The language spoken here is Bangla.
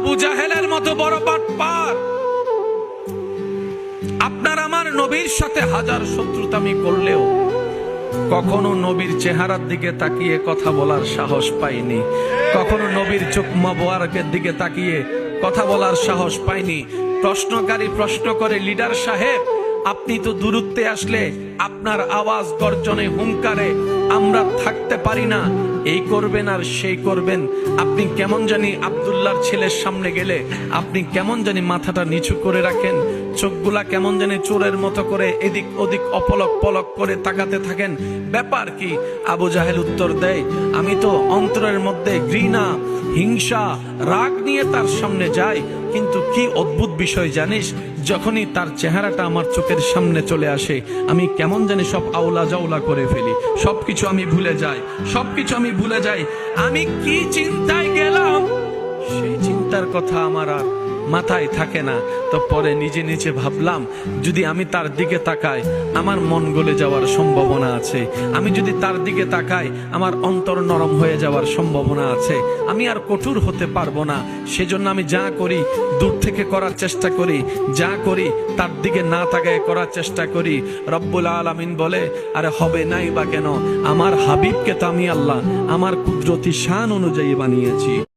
আবু জাহেলের মতো বড় বাটপার আপনার আমার নবীর সাথে হাজার শত্রুতামি করলেও কখনো নবীর চেহারার দিকে তাকিয়ে কথা বলার সাহস পাইনি, কখনো নবীর চোখ মোবারকের দিকে তাকিয়ে কথা বলার সাহস পাইনি। প্রশ্নকারী প্রশ্ন করে, লিডার সাহেব আপনি তো দূরত্বে আসলে আপনার আওয়াজ গর্জনে হুঙ্কারে আমরা থাকতে পারি না, এই করবেন আর সেই করবেন, আপনি কেমন জানি আব্দুল্লাহর ছেলের সামনে গেলে আপনি কেমন জানি মাথাটা নিচু করে রাখেন, চোখগুলা কেমন জানি চোরের মতো করে এদিক ওদিক অপলক পলক করে তাকাতে থাকেন, ব্যাপার কি? আবু জাহেল উত্তর দেয়, আমি তো অন্তরের মধ্যে ঘৃণা, হিংসা, রাগ নিয়ে তার সামনে যাই, কিন্তু কি অদ্ভুত বিষয় জানিস, যখনই তার চেহারাটা আমার চোখের সামনে চলে আসে আমি কেমন জানি সব আওলা জাওলা করে ফেলি, সবকিছু আমি ভুলে যাই, সবকিছু আমি ভুলে যাই। আমি কি চিন্তায় গেলাম সেই চিন্তার কথা আমার আর মাথায় থাকে না। তো পরে নিজে নিজে ভাবলাম, যদি আমি তার দিকে তাকাই আমার মন গলে যাওয়ার সম্ভাবনা আছে, আমি যদি তার দিকে তাকাই আমার অন্তর নরম হয়ে যাওয়ার সম্ভাবনা আছে, আমি আর কঠোর হতে পারবো না। সেজন্য আমি যা করি দূর থেকে করার চেষ্টা করি, যা করি তার দিকে না তাকায় করার চেষ্টা করি। রব্বুল আলামিন বলে, আরে হবে নাই বা কেন, আমার হাবিবকে তো আমি আল্লাহ আমার কুদরতি শান অনুযায়ী বানিয়েছি।